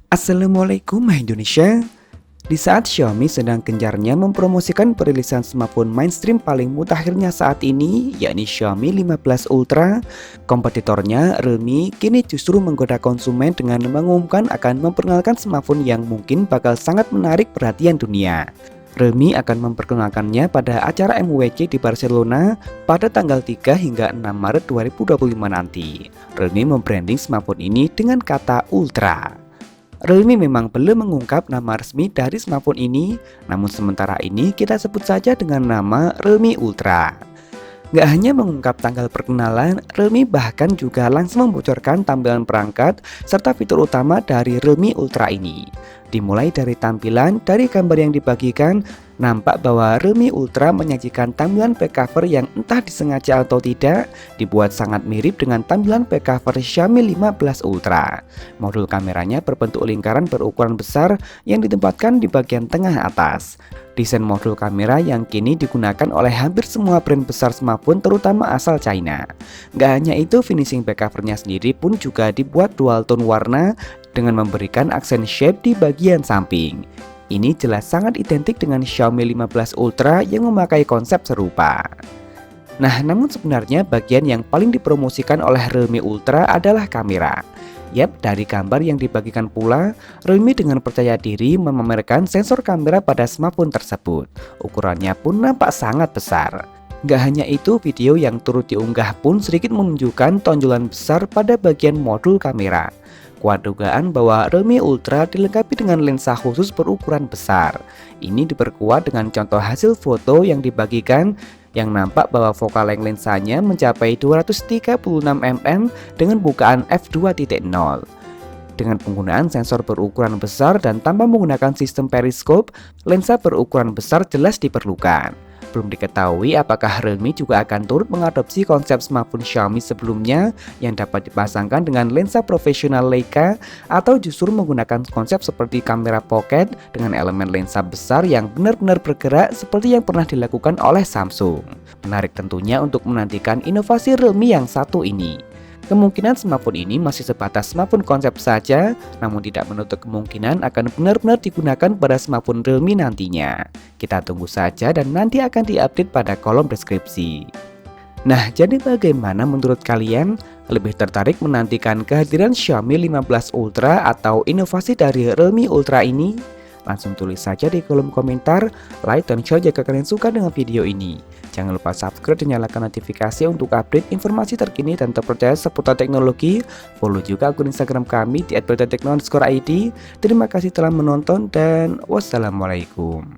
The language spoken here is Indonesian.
Assalamualaikum Indonesia. Di saat Xiaomi sedang gencarnya mempromosikan perilisan smartphone mainstream paling mutakhirnya saat ini, yakni Xiaomi 15 Ultra, kompetitornya REALME kini justru menggoda konsumen dengan mengumumkan akan memperkenalkan smartphone yang mungkin bakal sangat menarik perhatian dunia. REALME akan memperkenalkannya pada acara MWC di Barcelona pada tanggal 3 hingga 6 Maret 2025 nanti. REALME membranding smartphone ini dengan kata Ultra. REALME memang belum mengungkap nama resmi dari smartphone ini, namun sementara ini kita sebut saja dengan nama REALME Ultra. Nggak hanya mengungkap tanggal perkenalan, REALME bahkan juga langsung membocorkan tampilan perangkat serta fitur utama dari REALME Ultra ini. Dimulai dari tampilan, dari gambar yang dibagikan, nampak bahwa REALME Ultra menyajikan tampilan back cover yang entah disengaja atau tidak, dibuat sangat mirip dengan tampilan back cover Xiaomi 15 Ultra. Modul kameranya berbentuk lingkaran berukuran besar yang ditempatkan di bagian tengah atas. Desain modul kamera yang kini digunakan oleh hampir semua brand besar smartphone terutama asal China. Gak hanya itu, finishing back covernya sendiri pun juga dibuat dual tone warna dengan memberikan aksen shape di bagian samping. Ini jelas sangat identik dengan Xiaomi 15 Ultra yang memakai konsep serupa. Nah, namun sebenarnya bagian yang paling dipromosikan oleh REALME Ultra adalah kamera. Yap, dari gambar yang dibagikan pula, REALME dengan percaya diri memamerkan sensor kamera pada smartphone tersebut. Ukurannya pun nampak sangat besar. Gak hanya itu, video yang turut diunggah pun sedikit menunjukkan tonjolan besar pada bagian modul kamera. Kuat dugaan bahwa REALME Ultra dilengkapi dengan lensa khusus berukuran besar. Ini diperkuat dengan contoh hasil foto yang dibagikan yang nampak bahwa focal length lensanya mencapai 236 mm dengan bukaan f2.0. Dengan penggunaan sensor berukuran besar dan tanpa menggunakan sistem periskop, lensa berukuran besar jelas diperlukan. Belum diketahui apakah REALME juga akan turut mengadopsi konsep smartphone Xiaomi sebelumnya yang dapat dipasangkan dengan lensa profesional Leica, atau justru menggunakan konsep seperti kamera pocket dengan elemen lensa besar yang benar-benar bergerak seperti yang pernah dilakukan oleh Samsung. Menarik tentunya untuk menantikan inovasi REALME yang satu ini. Kemungkinan smartphone ini masih sebatas smartphone konsep saja, namun tidak menutup kemungkinan akan benar-benar digunakan pada smartphone REALME nantinya. Kita tunggu saja dan nanti akan diupdate pada kolom deskripsi. Nah, jadi bagaimana menurut kalian? Lebih tertarik menantikan kehadiran Xiaomi 15 Ultra atau inovasi dari REALME Ultra ini? Langsung tulis saja di kolom komentar, like dan share jika kalian suka dengan video ini. Jangan lupa subscribe dan nyalakan notifikasi untuk update informasi terkini dan terpercaya seputar teknologi. Follow juga akun Instagram kami di @berita tekno_id. Terima kasih telah menonton dan wassalamualaikum.